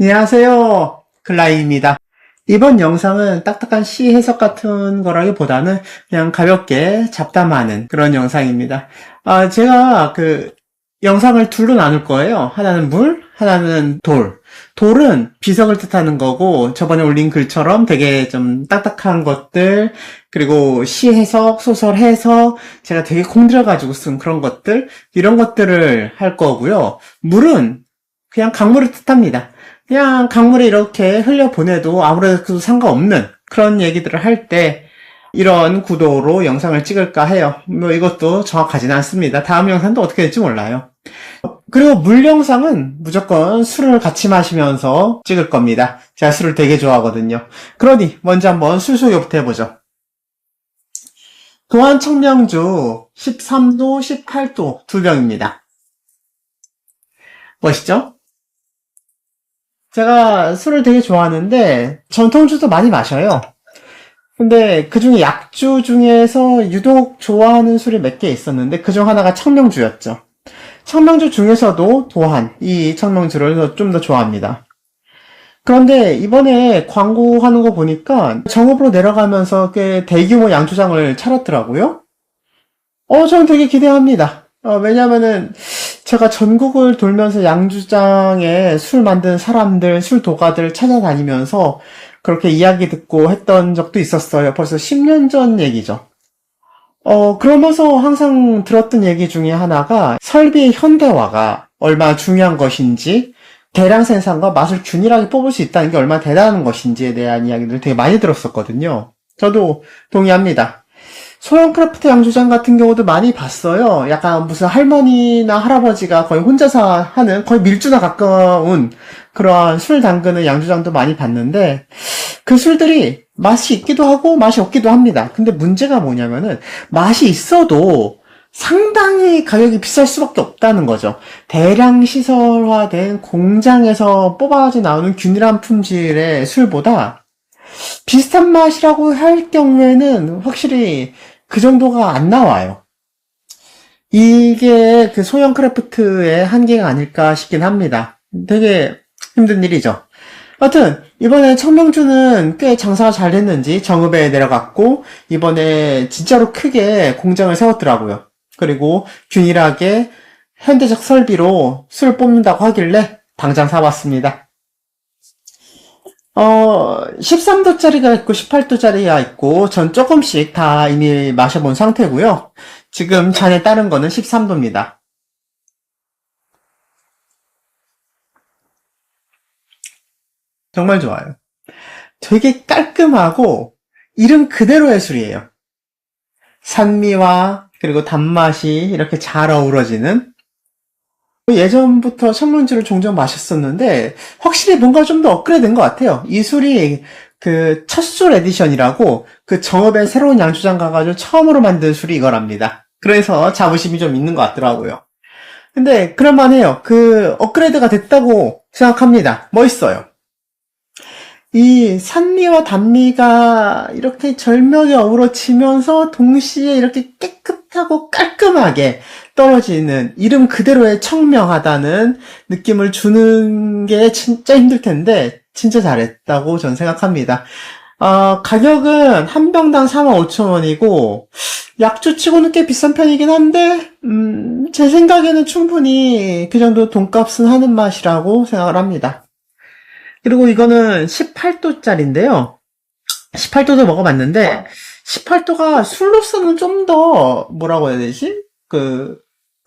안녕하세요. 글라이입니다. 이번 영상은 딱딱한 시 해석 같은 거라기보다는 그냥 가볍게 잡담하는 그런 영상입니다. 제가 영상을 둘로 나눌 거예요. 하나는 물, 하나는 돌. 돌은 비석을 뜻하는 거고, 저번에 올린 글처럼 되게 좀 딱딱한 것들, 그리고 시 해석, 소설 해석, 제가 되게 공들여가지고 쓴 그런 것들, 이런 것들을 할 거고요. 물은 그냥 강물을 뜻합니다. 그냥 강물에 이렇게 흘려보내도 아무래도 상관없는 그런 얘기들을 할 때 이런 구도로 영상을 찍을까 해요. 뭐 이것도 정확하진 않습니다. 다음 영상도 어떻게 될지 몰라요. 그리고 물 영상은 무조건 술을 같이 마시면서 찍을 겁니다. 제가 술을 되게 좋아하거든요. 그러니 먼저 한번 술 소개부터 해보죠. 도안 청명주 13도, 18도 두 병입니다. 멋있죠? 제가 술을 되게 좋아하는데 전통주도 많이 마셔요. 근데 그중에 약주 중에서 유독 좋아하는 술이 몇 개 있었는데 그중 하나가 청명주였죠. 청명주 중에서도 도한, 이 청명주를 좀 더 좋아합니다. 그런데 이번에 광고하는 거 보니까 정읍으로 내려가면서 꽤 대규모 양조장을 차렸더라고요. 저는 되게 기대합니다. 왜냐면은 제가 전국을 돌면서 양주장에 술 만든 사람들, 술 도가들 찾아다니면서 그렇게 이야기 듣고 했던 적도 있었어요. 벌써 10년 전 얘기죠. 그러면서 항상 들었던 얘기 중에 하나가 설비의 현대화가 얼마나 중요한 것인지, 대량 생산과 맛을 균일하게 뽑을 수 있다는 게 얼마나 대단한 것인지에 대한 이야기를 되게 많이 들었었거든요. 저도 동의합니다. 소형 크래프트 양조장 같은 경우도 많이 봤어요. 약간 무슨 할머니나 할아버지가 거의 혼자서 하는 거의 밀주나 가까운 그러한 술 담그는 양조장도 많이 봤는데 그 술들이 맛이 있기도 하고 맛이 없기도 합니다. 근데 문제가 뭐냐면은 맛이 있어도 상당히 가격이 비쌀 수밖에 없다는 거죠. 대량 시설화된 공장에서 뽑아져 나오는 균일한 품질의 술보다 비슷한 맛이라고 할 경우에는 확실히 그 정도가 안 나와요. 이게 그 소형 크래프트의 한계가 아닐까 싶긴 합니다. 되게 힘든 일이죠. 하여튼 이번에 청명주는 꽤 장사가 잘 됐는지 정읍에 내려갔고 이번에 진짜로 크게 공장을 세웠더라고요. 그리고 균일하게 현대적 설비로 술 뽑는다고 하길래 당장 사봤습니다. 13도짜리가 있고 18도짜리가 있고 전 조금씩 다 이미 마셔본 상태고요. 지금 잔에 따른 거는 13도입니다. 정말 좋아요. 되게 깔끔하고 이름 그대로의 술이에요. 산미와 그리고 단맛이 이렇게 잘 어우러지는, 예전부터 청명주를 종종 마셨었는데 확실히 뭔가 좀 더 업그레이드된 것 같아요. 이 술이 그 첫술 에디션이라고 그 정읍에 새로운 양조장 가가지고 처음으로 만든 술이 이거랍니다. 그래서 자부심이 좀 있는 것 같더라고요. 근데 그럴만해요. 그 업그레이드가 됐다고 생각합니다. 멋있어요. 이 산미와 단미가 이렇게 절묘하게 어우러지면서 동시에 이렇게 깨끗하고 깔끔하게 떨어지는, 이름 그대로의 청명하다는 느낌을 주는 게 진짜 힘들 텐데 진짜 잘했다고 전 생각합니다. 가격은 한 병당 45,000원이고 약주치고는 꽤 비싼 편이긴 한데 제 생각에는 충분히 그 정도 돈값은 하는 맛이라고 생각을 합니다. 그리고 이거는 18도짜리인데요. 18도도 먹어봤는데 18도가 술로서는 좀 더 뭐라고 해야 되지? 그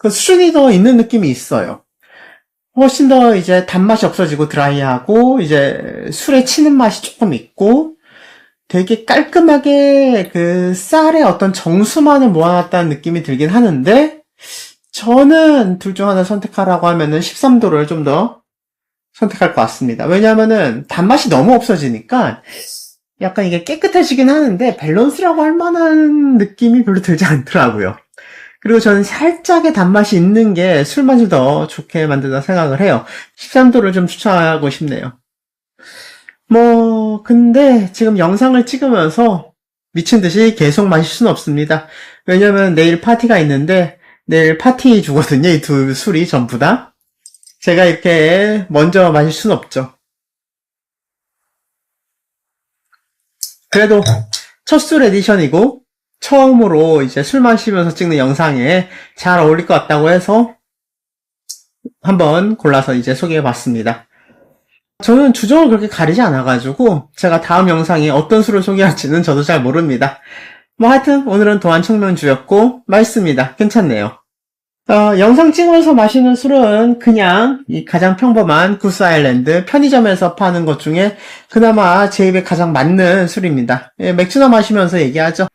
수준이 더 있는 느낌이 있어요. 훨씬 더 이제 단맛이 없어지고 드라이하고 이제 술에 치는 맛이 조금 있고 되게 깔끔하게 그 쌀의 어떤 정수만을 모아놨다는 느낌이 들긴 하는데 저는 둘 중 하나 선택하라고 하면은 13도를 좀 더 선택할 것 같습니다. 왜냐하면은 단맛이 너무 없어지니까 약간 이게 깨끗해지긴 하는데 밸런스라고 할 만한 느낌이 별로 들지 않더라고요. 그리고 저는 살짝의 단맛이 있는 게 술 맛을 더 좋게 만든다 생각을 해요. 13도를 좀 추천하고 싶네요. 근데 지금 영상을 찍으면서 미친 듯이 계속 마실 수는 없습니다. 왜냐면 내일 파티가 있는데 내일 파티 주거든요. 이 두 술이 전부 다. 제가 이렇게 먼저 마실 수는 없죠. 그래도 첫 술 에디션이고 처음으로 이제 술 마시면서 찍는 영상에 잘 어울릴 것 같다고 해서 한번 골라서 이제 소개해봤습니다. 저는 주종을 그렇게 가리지 않아가지고 제가 다음 영상에 어떤 술을 소개할지는 저도 잘 모릅니다. 뭐 하여튼 오늘은 도안 청명주였고 맛있습니다. 괜찮네요. 영상 찍으면서 마시는 술은 그냥 이 가장 평범한 구스 아일랜드 편의점에서 파는 것 중에 그나마 제 입에 가장 맞는 술입니다. 예, 맥주나 마시면서 얘기하죠.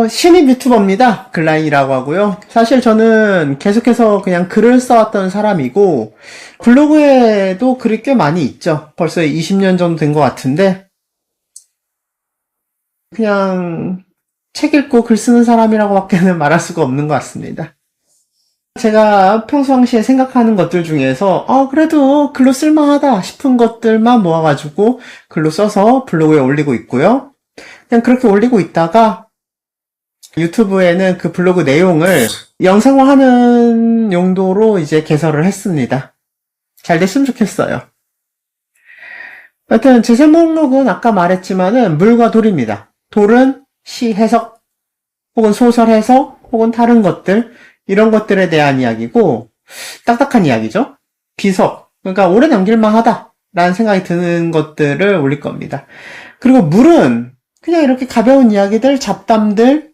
신입 유튜버입니다. 글라인이라고 하고요. 사실 저는 계속해서 그냥 글을 써왔던 사람이고 블로그에도 글이 꽤 많이 있죠. 벌써 20년 정도 된 것 같은데 그냥 책 읽고 글 쓰는 사람이라고 밖에는 말할 수가 없는 것 같습니다. 제가 평상시에 생각하는 것들 중에서 그래도 글로 쓸만하다 싶은 것들만 모아가지고 글로 써서 블로그에 올리고 있고요. 그냥 그렇게 올리고 있다가 유튜브에는 그 블로그 내용을 영상화하는 용도로 이제 개설을 했습니다. 잘 됐으면 좋겠어요. 하여튼 제 제목록은 아까 말했지만은 물과 돌입니다. 돌은 시 해석 혹은 소설 해석 혹은 다른 것들 이런 것들에 대한 이야기고 딱딱한 이야기죠. 비석 그러니까 오래 남길만 하다라는 생각이 드는 것들을 올릴 겁니다. 그리고 물은 그냥 이렇게 가벼운 이야기들 잡담들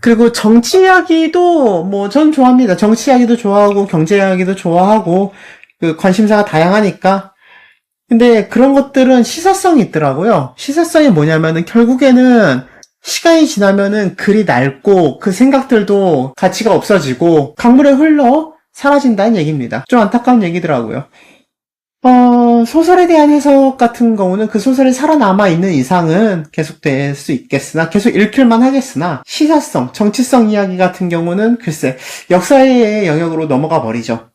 그리고 정치 이야기도 뭐 전 좋아합니다. 정치 이야기도 좋아하고 경제 이야기도 좋아하고 그 관심사가 다양하니까 근데 그런 것들은 시사성이 있더라고요. 시사성이 뭐냐면은 결국에는 시간이 지나면은 글이 낡고 그 생각들도 가치가 없어지고 강물에 흘러 사라진다는 얘기입니다. 좀 안타까운 얘기더라고요. 소설에 대한 해석 같은 경우는 그 소설이 살아남아 있는 이상은 계속될 수 있겠으나 계속 읽힐만 하겠으나 시사성, 정치성 이야기 같은 경우는 글쎄 역사의 영역으로 넘어가 버리죠.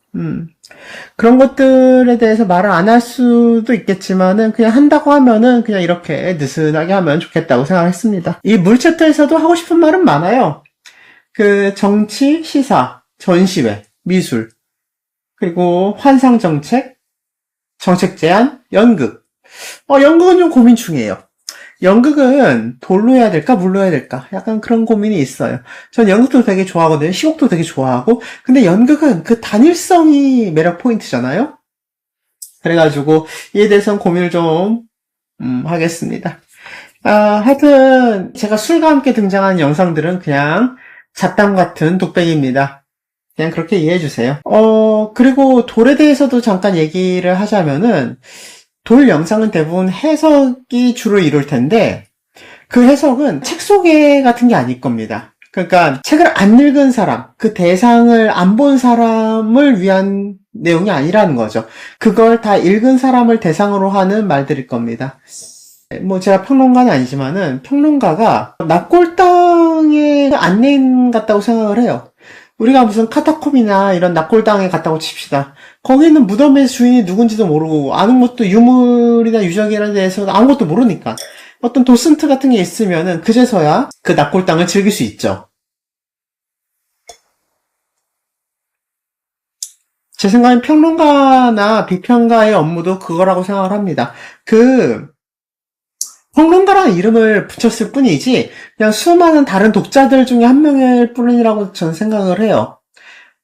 그런 것들에 대해서 말을 안 할 수도 있겠지만은 그냥 한다고 하면은 그냥 이렇게 느슨하게 하면 좋겠다고 생각했습니다. 이 물 챕터에서도 하고 싶은 말은 많아요. 그 정치, 시사, 전시회, 미술, 그리고 환상 정책, 정책 제안, 연극. 연극은 좀 고민 중이에요. 연극은 돌로 해야 될까 물로 해야 될까 약간 그런 고민이 있어요. 전 연극도 되게 좋아하거든요. 시곡도 되게 좋아하고 근데 연극은 그 단일성이 매력 포인트잖아요. 그래가지고 이에 대해서는 고민을 좀 하겠습니다. 하여튼 제가 술과 함께 등장하는 영상들은 그냥 잡담 같은 독백입니다. 그냥 그렇게 이해해주세요. 그리고 돌에 대해서도 잠깐 얘기를 하자면은 돌 영상은 대부분 해석이 주로 이룰 텐데 그 해석은 책 소개 같은 게 아닐 겁니다. 그러니까 책을 안 읽은 사람, 그 대상을 안 본 사람을 위한 내용이 아니라는 거죠. 그걸 다 읽은 사람을 대상으로 하는 말들일 겁니다. 뭐 제가 평론가는 아니지만은 평론가가 납골당의 안내인 같다고 생각을 해요. 우리가 무슨 카타콤이나 이런 납골당에 갔다고 칩시다. 거기는 무덤의 주인이 누군지도 모르고 아는 것도 유물이나 유적이라는 데에서 아무것도 모르니까 어떤 도슨트 같은 게 있으면은 그제서야 그 납골당을 즐길 수 있죠. 제 생각엔 평론가나 비평가의 업무도 그거라고 생각을 합니다. 평론가라는 이름을 붙였을 뿐이지 그냥 수많은 다른 독자들 중에 한 명일 뿐이라고 저는 생각을 해요.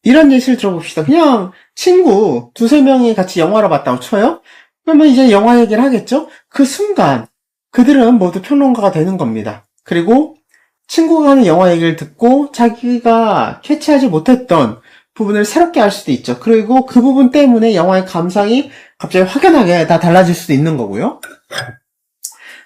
이런 예시를 들어봅시다. 그냥 친구 두세 명이 같이 영화를 봤다고 쳐요? 그러면 이제 영화 얘기를 하겠죠? 그 순간 그들은 모두 평론가가 되는 겁니다. 그리고 친구가 하는 영화 얘기를 듣고 자기가 캐치하지 못했던 부분을 새롭게 알 수도 있죠. 그리고 그 부분 때문에 영화의 감상이 갑자기 확연하게 다 달라질 수도 있는 거고요.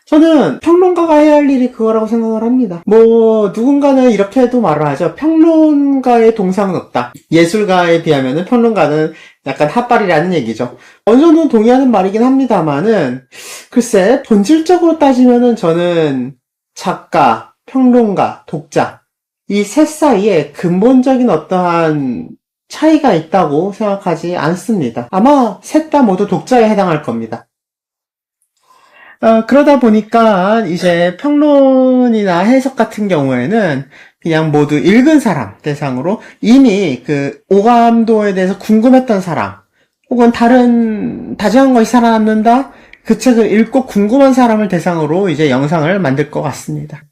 저는 평론가가 해야 할 일이 그거라고 생각을 합니다. 뭐 누군가는 이렇게도 말을 하죠. 평론가의 동상은 없다. 예술가에 비하면 평론가는 약간 핫발이라는 얘기죠. 어느 정도 동의하는 말이긴 합니다만은 글쎄 본질적으로 따지면은 저는 작가, 평론가, 독자 이 셋 사이에 근본적인 어떠한 차이가 있다고 생각하지 않습니다. 아마 셋 다 모두 독자에 해당할 겁니다. 그러다 보니까 이제 평론이나 해석 같은 경우에는 그냥 모두 읽은 사람 대상으로 이미 그 오감도에 대해서 궁금했던 사람 혹은 다른 다정한 것이 살아남는다 그 책을 읽고 궁금한 사람을 대상으로 이제 영상을 만들 것 같습니다.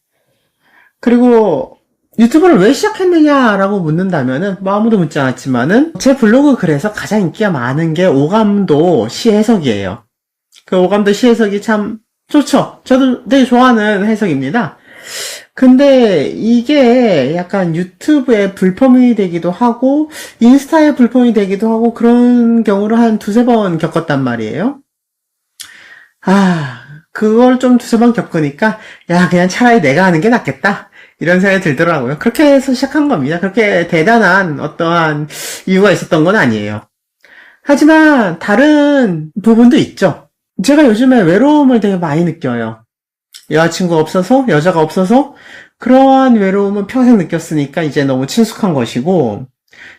그리고 유튜브를 왜 시작했느냐라고 묻는다면은 뭐 아무도 묻지 않았지만은 제 블로그 글에서 가장 인기가 많은 게 오감도 시 해석이에요. 그 오감도 시 해석이 참 좋죠. 저도 되게 좋아하는 해석입니다. 근데 이게 약간 유튜브에 불펌이 되기도 하고 인스타에 불펌이 되기도 하고 그런 경우를 한 두세 번 겪었단 말이에요. 그걸 좀 두세 번 겪으니까 야 그냥 차라리 내가 하는 게 낫겠다 이런 생각이 들더라고요. 그렇게 해서 시작한 겁니다. 그렇게 대단한 어떠한 이유가 있었던 건 아니에요. 하지만 다른 부분도 있죠. 제가 요즘에 외로움을 되게 많이 느껴요. 여자친구가 없어서, 여자가 없어서 그러한 외로움은 평생 느꼈으니까 이제 너무 친숙한 것이고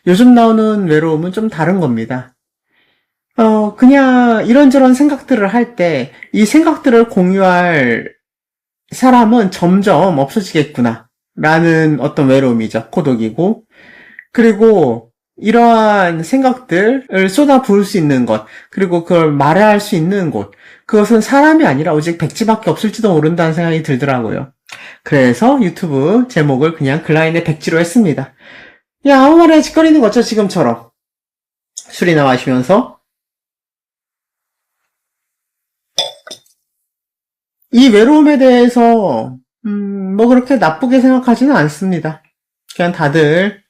요즘 나오는 외로움은 좀 다른 겁니다. 그냥 이런저런 생각들을 할 때 이 생각들을 공유할 사람은 점점 없어지겠구나 라는 어떤 외로움이죠. 고독이고 그리고 이러한 생각들을 쏟아 부을 수 있는 것 그리고 그걸 말할 수 있는 곳 그것은 사람이 아니라 오직 백지밖에 없을지도 모른다는 생각이 들더라고요. 그래서 유튜브 제목을 그냥 글라인의 백지로 했습니다. 야 아무 말이나 짓거리는 거죠. 지금처럼 술이나 마시면서 이 외로움에 대해서 뭐 그렇게 나쁘게 생각하지는 않습니다. 그냥 다들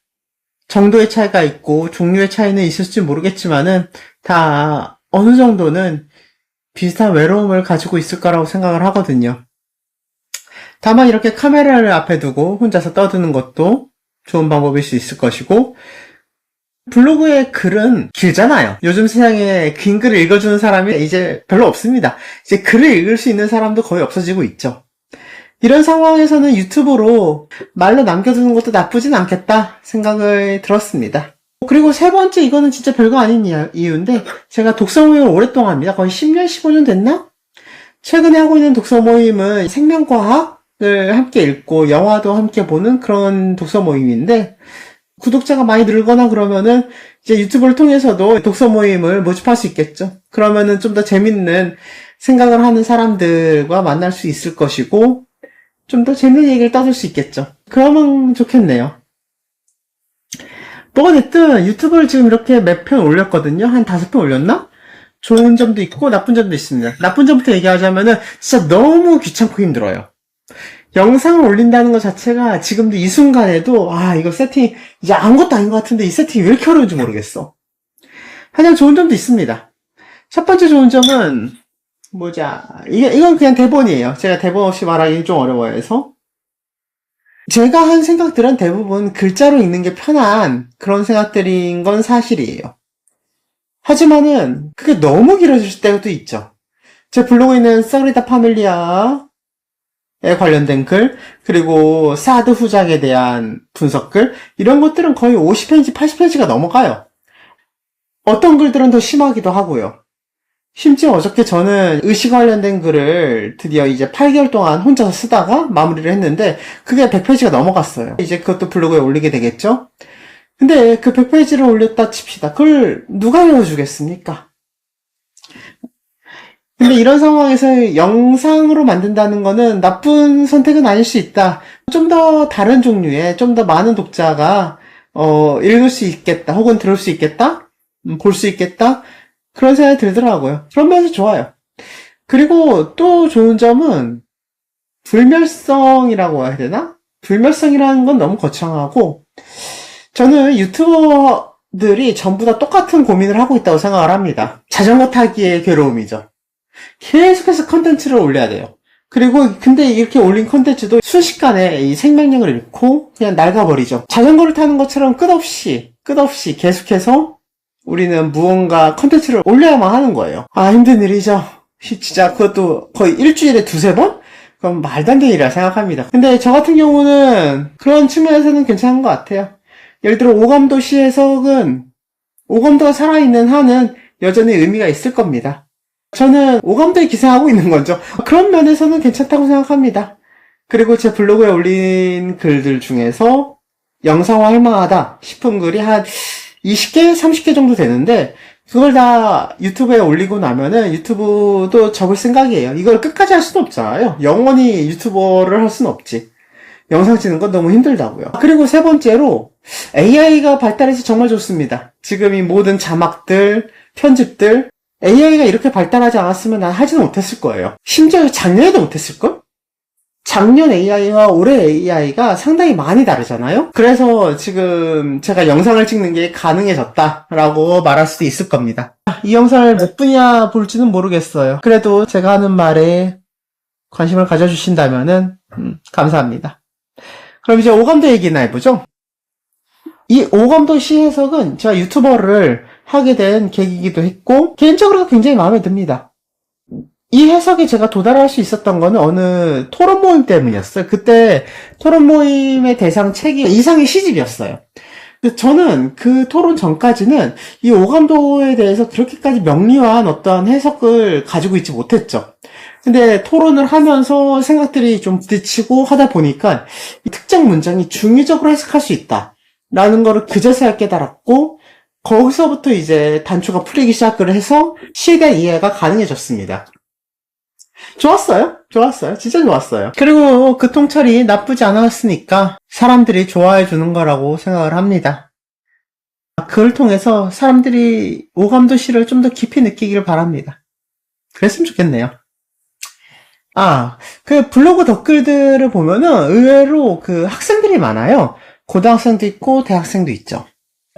정도의 차이가 있고 종류의 차이는 있을지 모르겠지만은 다 어느 정도는 비슷한 외로움을 가지고 있을 거라고 생각을 하거든요. 다만 이렇게 카메라를 앞에 두고 혼자서 떠드는 것도 좋은 방법일 수 있을 것이고 블로그의 글은 길잖아요. 요즘 세상에 긴 글을 읽어주는 사람이 이제 별로 없습니다. 이제 글을 읽을 수 있는 사람도 거의 없어지고 있죠. 이런 상황에서는 유튜브로 말로 남겨두는 것도 나쁘진 않겠다 생각을 들었습니다. 그리고 세 번째 이거는 진짜 별거 아닌 이유인데 제가 독서 모임을 오랫동안 합니다. 거의 10년, 15년 됐나? 최근에 하고 있는 독서 모임은 생명과학을 함께 읽고 영화도 함께 보는 그런 독서 모임인데 구독자가 많이 늘거나 그러면은 이제 유튜브를 통해서도 독서 모임을 모집할 수 있겠죠. 그러면은 좀 더 재밌는 생각을 하는 사람들과 만날 수 있을 것이고 좀 더 재밌는 얘기를 떠들 수 있겠죠. 그러면 좋겠네요. 뭐가 됐든 유튜브를 지금 이렇게 몇 편 올렸거든요. 한 5편 올렸나? 좋은 점도 있고 나쁜 점도 있습니다. 나쁜 점부터 얘기하자면은 진짜 너무 귀찮고 힘들어요. 영상을 올린다는 것 자체가 지금도 이 순간에도 이거 세팅 이제 아무것도 아닌 것 같은데 이 세팅이 왜 이렇게 어려운지 모르겠어. 하지만 좋은 점도 있습니다. 첫 번째 좋은 점은 이건 그냥 대본이에요. 제가 대본 없이 말하기 좀 어려워해서 제가 한 생각들은 대부분 글자로 읽는 게 편한 그런 생각들인 건 사실이에요. 하지만은 그게 너무 길어질 때도 있죠. 제 블로그에 있는 서그리다 파밀리아에 관련된 글, 그리고 사드 후작에 대한 분석글, 이런 것들은 거의 50페이지, 80페이지가 넘어가요. 어떤 글들은 더 심하기도 하고요. 심지어 어저께 저는 의시 관련된 글을 드디어 이제 8개월 동안 혼자서 쓰다가 마무리를 했는데 그게 100페이지가 넘어갔어요. 이제 그것도 블로그에 올리게 되겠죠? 근데 그 100페이지를 올렸다 칩시다. 그걸 누가 외워주겠습니까? 근데 이런 상황에서 영상으로 만든다는 거는 나쁜 선택은 아닐 수 있다. 좀 더 다른 종류의, 좀 더 많은 독자가 읽을 수 있겠다. 혹은 들을 수 있겠다? 볼 수 있겠다? 그런 생각이 들더라고요. 그런 면에서 좋아요. 그리고 또 좋은 점은 불멸성이라고 해야 되나? 불멸성이라는 건 너무 거창하고 저는 유튜버들이 전부 다 똑같은 고민을 하고 있다고 생각을 합니다. 자전거 타기의 괴로움이죠. 계속해서 컨텐츠를 올려야 돼요. 그리고 근데 이렇게 올린 컨텐츠도 순식간에 이 생명력을 잃고 그냥 낡아버리죠. 자전거를 타는 것처럼 끝없이 계속해서 우리는 무언가 컨텐츠를 올려야만 하는 거예요. 힘든 일이죠. 진짜 그것도 거의 일주일에 두세 번? 그럼 말도 안 되는 일이라 생각합니다. 근데 저 같은 경우는 그런 측면에서는 괜찮은 것 같아요. 예를 들어 오감도 시 해석은 오감도가 살아있는 한은 여전히 의미가 있을 겁니다. 저는 오감도에 기생하고 있는 거죠. 그런 면에서는 괜찮다고 생각합니다. 그리고 제 블로그에 올린 글들 중에서 영상화 할 만하다 싶은 글이 한 20개, 30개 정도 되는데 그걸 다 유튜브에 올리고 나면은 유튜브도 접을 생각이에요. 이걸 끝까지 할 수는 없잖아요. 영원히 유튜버를 할 수는 없지. 영상 찍는 건 너무 힘들다고요. 그리고 세 번째로 AI가 발달해서 정말 좋습니다. 지금 이 모든 자막들, 편집들 AI가 이렇게 발달하지 않았으면 난 하지는 못했을 거예요. 심지어 작년에도 못했을걸? 작년 AI와 올해 AI가 상당히 많이 다르잖아요? 그래서 지금 제가 영상을 찍는 게 가능해졌다라고 말할 수도 있을 겁니다. 이 영상을 몇 분이나 볼지는 모르겠어요. 그래도 제가 하는 말에 관심을 가져주신다면은 감사합니다. 그럼 이제 오감도 얘기나 해보죠. 이 오감도 시 해석은 제가 유튜버를 하게 된 계기이기도 했고 개인적으로 굉장히 마음에 듭니다. 이 해석에 제가 도달할 수 있었던 거는 어느 토론 모임 때문이었어요. 그때 토론 모임의 대상 책이 이상의 시집이었어요. 저는 그 토론 전까지는 이 오감도에 대해서 그렇게까지 명료한 어떤 해석을 가지고 있지 못했죠. 근데 토론을 하면서 생각들이 좀 부딪히고 하다 보니까 이 특정 문장이 중의적으로 해석할 수 있다 라는 거를 그제서야 깨달았고 거기서부터 이제 단초가 풀리기 시작을 해서 시에 대한 이해가 가능해졌습니다. 좋았어요. 진짜 좋았어요. 그리고 그 통찰이 나쁘지 않았으니까 사람들이 좋아해 주는 거라고 생각을 합니다. 그걸 통해서 사람들이 오감도 시를 좀 더 깊이 느끼기를 바랍니다. 그랬으면 좋겠네요. 그 블로그 댓글들을 보면은 의외로 그 학생들이 많아요. 고등학생도 있고 대학생도 있죠.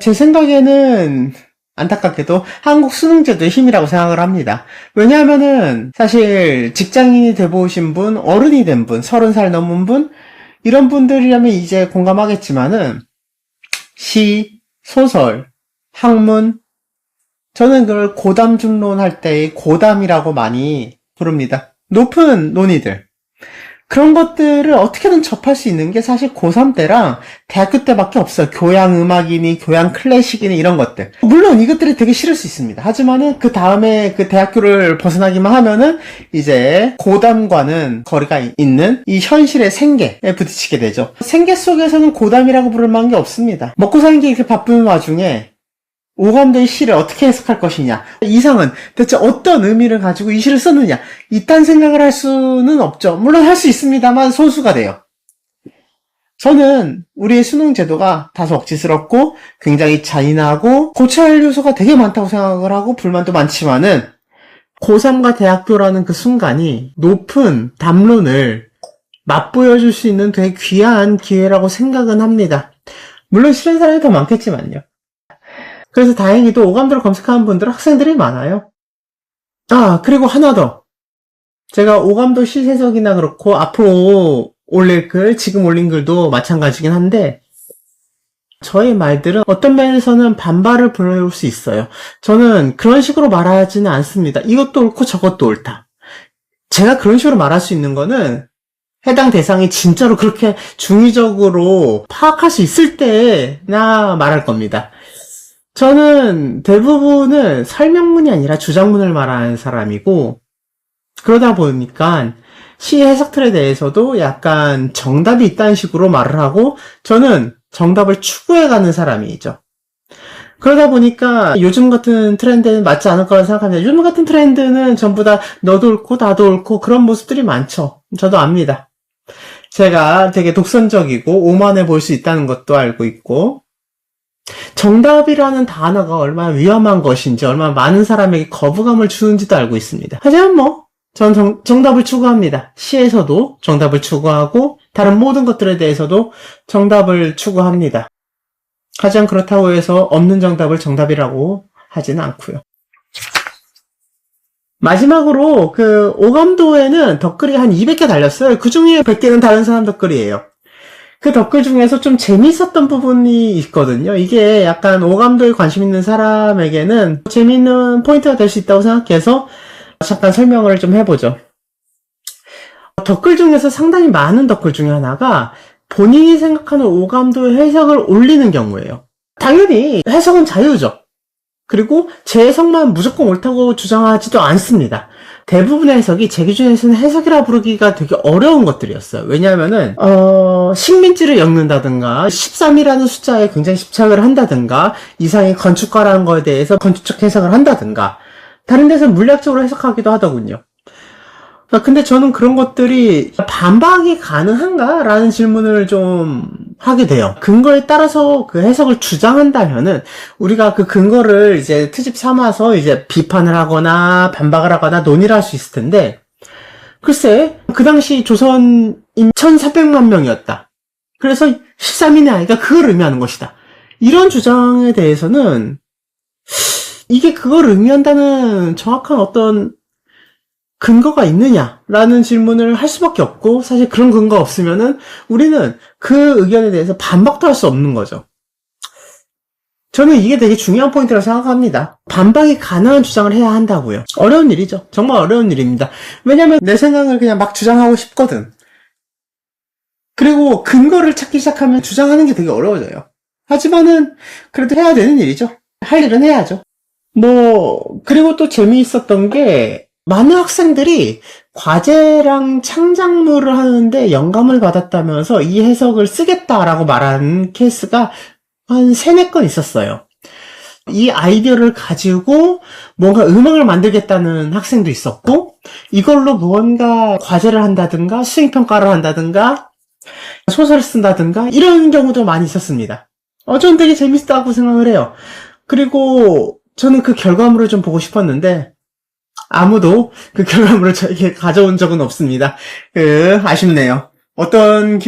제 생각에는 안타깝게도 한국 수능제도의 힘이라고 생각을 합니다. 왜냐하면은 사실 직장인이 돼보신 분, 어른이 된 분, 30살 넘은 분 이런 분들이라면 이제 공감하겠지만은 시, 소설, 학문 저는 그걸 고담 중론 할 때의 고담이라고 많이 부릅니다. 높은 논의들 그런 것들을 어떻게든 접할 수 있는 게 사실 고3 때랑 대학교 때밖에 없어요. 교양 음악이니 교양 클래식이니 이런 것들. 물론 이것들이 되게 싫을 수 있습니다. 하지만은 그 다음에 그 대학교를 벗어나기만 하면은 이제 고담과는 거리가 있는 이 현실의 생계에 부딪히게 되죠. 생계 속에서는 고담이라고 부를 만한 게 없습니다. 먹고 사는 게 이렇게 바쁜 와중에 오감도의 시를 어떻게 해석할 것이냐, 이상은 대체 어떤 의미를 가지고 이 시를 썼느냐, 이딴 생각을 할 수는 없죠. 물론 할 수 있습니다만 소수가 돼요. 저는 우리의 수능 제도가 다소 억지스럽고 굉장히 잔인하고 고쳐야 할 요소가 되게 많다고 생각을 하고 불만도 많지만은 고3과 대학교라는 그 순간이 높은 담론을 맛보여줄 수 있는 되게 귀한 기회라고 생각은 합니다. 물론 싫은 사람이 더 많겠지만요. 그래서 다행히도 오감도를 검색하는 분들은 학생들이 많아요. 그리고 하나 더. 제가 오감도 시 해석이나 그렇고 앞으로 올릴 글, 지금 올린 글도 마찬가지긴 한데 저의 말들은 어떤 면에서는 반발을 불러올 수 있어요. 저는 그런 식으로 말하지는 않습니다. 이것도 옳고 저것도 옳다. 제가 그런 식으로 말할 수 있는 거는 해당 대상이 진짜로 그렇게 중의적으로 파악할 수 있을 때나 말할 겁니다. 저는 대부분은 설명문이 아니라 주장문을 말하는 사람이고 그러다 보니까 시 해석 틀에 대해서도 약간 정답이 있다는 식으로 말을 하고 저는 정답을 추구해가는 사람이죠. 그러다 보니까 요즘 같은 트렌드는 맞지 않을 거라고 생각합니다. 요즘 같은 트렌드는 전부 다 너도 옳고 나도 옳고 그런 모습들이 많죠. 저도 압니다. 제가 되게 독선적이고 오만해 보일 수 있다는 것도 알고 있고 정답이라는 단어가 얼마나 위험한 것인지 얼마나 많은 사람에게 거부감을 주는지도 알고 있습니다. 하지만 전 정답을 추구합니다. 시에서도 정답을 추구하고 다른 모든 것들에 대해서도 정답을 추구합니다. 하지만 그렇다고 해서 없는 정답을 정답이라고 하지는 않고요. 마지막으로 그 오감도에는 덧글이 한 200개 달렸어요. 그 중에 100개는 다른 사람 덧글이에요. 그 댓글 중에서 좀 재밌었던 부분이 있거든요. 이게 약간 오감도에 관심 있는 사람에게는 재밌는 포인트가 될 수 있다고 생각해서 잠깐 설명을 좀 해보죠. 댓글 중에서 상당히 많은 댓글 중에 하나가 본인이 생각하는 오감도의 해석을 올리는 경우예요. 당연히 해석은 자유죠. 그리고 제 해석만 무조건 옳다고 주장하지도 않습니다. 대부분의 해석이 제 기준에서는 해석이라 부르기가 되게 어려운 것들이었어요. 왜냐하면은 식민지를 엮는다든가 13이라는 숫자에 굉장히 집착을 한다든가 이상의 건축가라는 거에 대해서 건축적 해석을 한다든가 다른 데서 물리학적으로 해석하기도 하더군요. 근데 저는 그런 것들이 반박이 가능한가? 라는 질문을 좀 하게 돼요. 근거에 따라서 그 해석을 주장한다면은 우리가 그 근거를 이제 트집 삼아서 이제 비판을 하거나 반박을 하거나 논의를 할 수 있을 텐데 글쎄 그 당시 조선인 1300만 명이었다. 그래서 13인의 아이가 그걸 의미하는 것이다. 이런 주장에 대해서는 이게 그걸 의미한다는 정확한 어떤 근거가 있느냐라는 질문을 할 수밖에 없고 사실 그런 근거가 없으면은 우리는 그 의견에 대해서 반박도 할 수 없는 거죠. 저는 이게 되게 중요한 포인트라고 생각합니다. 반박이 가능한 주장을 해야 한다고요. 어려운 일이죠. 정말 어려운 일입니다. 왜냐면 내 생각을 그냥 막 주장하고 싶거든. 그리고 근거를 찾기 시작하면 주장하는 게 되게 어려워져요. 하지만은 그래도 해야 되는 일이죠. 할 일은 해야죠. 그리고 또 재미있었던 게 많은 학생들이 과제랑 창작물을 하는데 영감을 받았다면서 이 해석을 쓰겠다라고 말하는 케이스가 한 3-4건 있었어요. 이 아이디어를 가지고 뭔가 음악을 만들겠다는 학생도 있었고 이걸로 무언가 과제를 한다든가 수행평가를 한다든가 소설을 쓴다든가 이런 경우도 많이 있었습니다. 저는 되게 재밌다고 생각을 해요. 그리고 저는 그 결과물을 좀 보고 싶었는데 아무도 그 결과물을 저에게 가져온 적은 없습니다. 아쉽네요.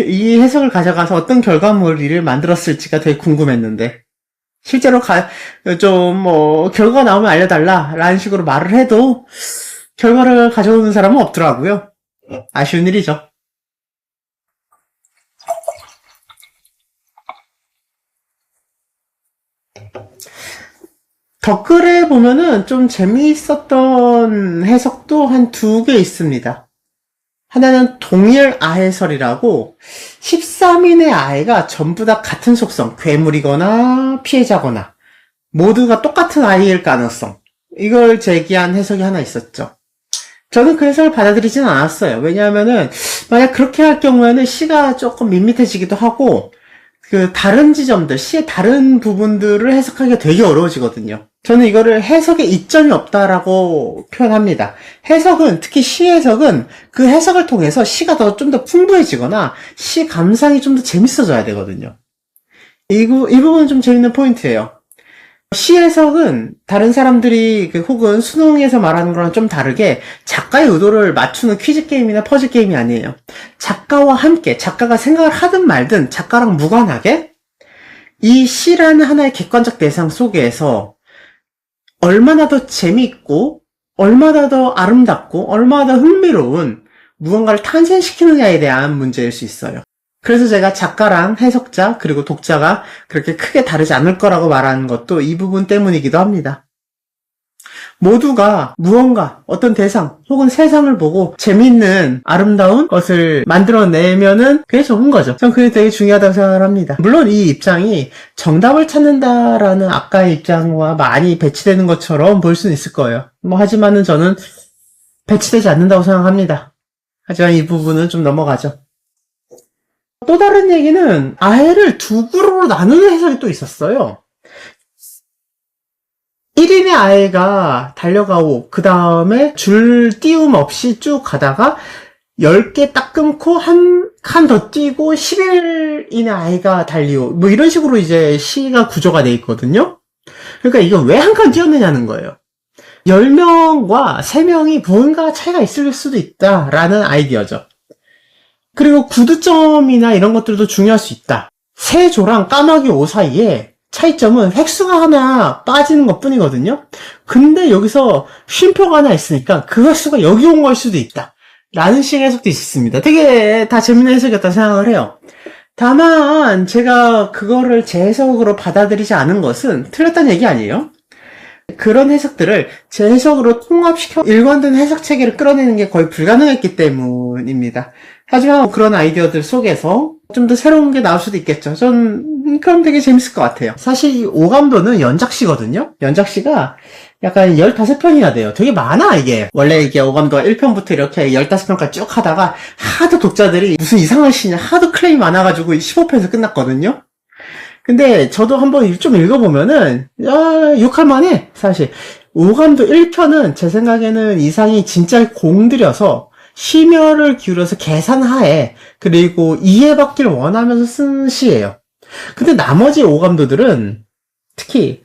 이 해석을 가져가서 어떤 결과물을 만들었을지가 되게 궁금했는데, 실제로 결과가 나오면 알려달라, 라는 식으로 말을 해도, 결과를 가져오는 사람은 없더라고요. 아쉬운 일이죠. 댓글에 보면은 좀 재미있었던 해석도 한 2개 있습니다. 하나는 동일 아해설이라고 13인의 아이가 전부 다 같은 속성, 괴물이거나 피해자거나 모두가 똑같은 아이일 가능성, 이걸 제기한 해석이 하나 있었죠. 저는 그 해석을 받아들이진 않았어요. 왜냐하면은 만약 그렇게 할 경우에는 시가 조금 밋밋해지기도 하고 다른 지점들, 시의 다른 부분들을 해석하기가 되게 어려워지거든요. 저는 이거를 해석에 이점이 없다라고 표현합니다. 해석은, 특히 시 해석은 그 해석을 통해서 시가 좀 더 풍부해지거나 시 감상이 좀 더 재밌어져야 되거든요. 이 부분은 좀 재밌는 포인트예요. 시 해석은 다른 사람들이 혹은 수능에서 말하는 거랑 좀 다르게 작가의 의도를 맞추는 퀴즈 게임이나 퍼즐 게임이 아니에요. 작가와 함께, 작가가 생각을 하든 말든 작가랑 무관하게 이 시라는 하나의 객관적 대상 속에서 얼마나 더 재미있고 얼마나 더 아름답고 얼마나 더 흥미로운 무언가를 탄생시키느냐에 대한 문제일 수 있어요. 그래서 제가 작가랑 해석자 그리고 독자가 그렇게 크게 다르지 않을 거라고 말하는 것도 이 부분 때문이기도 합니다. 모두가 무언가 어떤 대상 혹은 세상을 보고 재밌는 아름다운 것을 만들어내면은 그게 좋은 거죠. 전 그게 되게 중요하다고 생각을 합니다. 물론 이 입장이 정답을 찾는다라는 아까의 입장과 많이 배치되는 것처럼 보일 수는 있을 거예요. 하지만은 저는 배치되지 않는다고 생각합니다. 하지만 이 부분은 좀 넘어가죠. 또 다른 얘기는 아해를 2그룹으로 나누는 해석이 또 있었어요. 1인의 아해가 달려가고 그 다음에 줄 띄움 없이 쭉 가다가 10개 딱 끊고 한 칸 더 뛰고 11인의 아해가 달리고 이런 식으로 이제 시가 구조가 돼 있거든요. 그러니까 이거 왜 한 칸 뛰었느냐는 거예요. 10명과 3명이 무언가 차이가 있을 수도 있다라는 아이디어죠. 그리고 구두점이나 이런 것들도 중요할 수 있다. 세조랑 까마귀 오 사이에 차이점은 획수가 하나 빠지는 것 뿐이거든요. 근데 여기서 쉼표가 하나 있으니까 그 획수가 여기 온 걸 수도 있다. 라는 식의 해석도 있었습니다. 되게 다 재밌는 해석이었다고 생각을 해요. 다만 제가 그거를 제 해석으로 받아들이지 않은 것은 틀렸다는 얘기 아니에요. 그런 해석들을 제 해석으로 통합시켜 일관된 해석 체계를 끌어내는 게 거의 불가능했기 때문입니다. 하지만 그런 아이디어들 속에서 좀 더 새로운 게 나올 수도 있겠죠. 전 그럼 되게 재밌을 것 같아요. 사실 이 오감도는 연작시거든요. 연작시가 약간 15편이나 돼요. 되게 많아 이게. 원래 이게 오감도가 1편부터 이렇게 15편까지 쭉 하다가 하도 독자들이 무슨 이상한 시냐 하도 클레임이 많아가지고 15편에서 끝났거든요. 근데 저도 한번 좀 읽어보면은 욕할 만해 사실. 오감도 1편은 제 생각에는 이상이 진짜 공들여서 심혈을 기울여서 계산하에 그리고 이해받길 원하면서 쓴 시예요. 근데 나머지 오감도들은 특히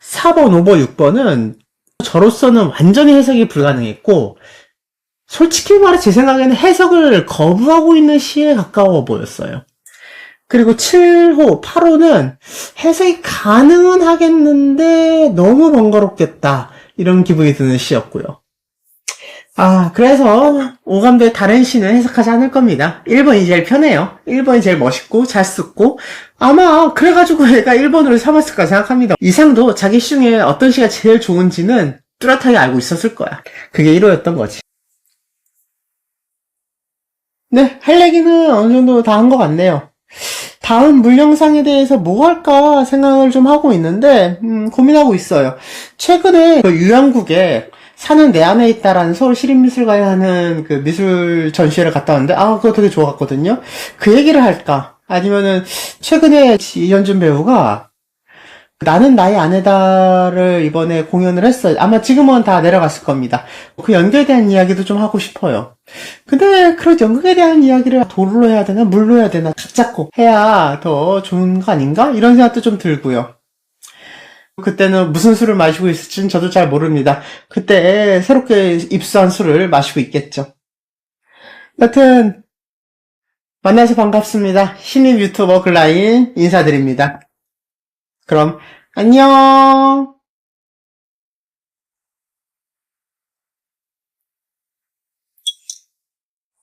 4번, 5번, 6번은 저로서는 완전히 해석이 불가능했고 솔직히 말해 제 생각에는 해석을 거부하고 있는 시에 가까워 보였어요. 그리고 7호, 8호는 해석이 가능은 하겠는데 너무 번거롭겠다. 이런 기분이 드는 시였고요. 그래서 오감도의 다른 시는 해석하지 않을 겁니다. 1번이 제일 편해요. 1번이 제일 멋있고 잘 쓰고 아마 그래가지고 내가 1번으로 삼았을까 생각합니다. 이상도 자기 시 중에 어떤 시가 제일 좋은지는 뚜렷하게 알고 있었을 거야. 그게 1호였던 거지. 네, 할 얘기는 어느 정도 다 한 것 같네요. 다음 물 영상에 대해서 뭐 할까 생각을 좀 하고 있는데 고민하고 있어요. 최근에 그 유영국에 사는 내 안에 있다라는 서울 시립미술관에 하는 그 미술 전시회를 갔다 왔는데 그거 되게 좋았거든요. 그 얘기를 할까? 아니면은 최근에 이현준 배우가 나는 나의 아내다를 이번에 공연을 했어요. 아마 지금은 다 내려갔을 겁니다. 그 연극에 대한 이야기도 좀 하고 싶어요. 근데 그런 연극에 대한 이야기를 돌로 해야 되나 물로 해야 되나 각 잡고 해야 더 좋은 거 아닌가? 이런 생각도 좀 들고요. 그때는 무슨 술을 마시고 있을지는 저도 잘 모릅니다. 그때 새롭게 입수한 술을 마시고 있겠죠. 여튼 만나서 반갑습니다. 신입 유튜버 글라인 인사드립니다. 그럼 안녕.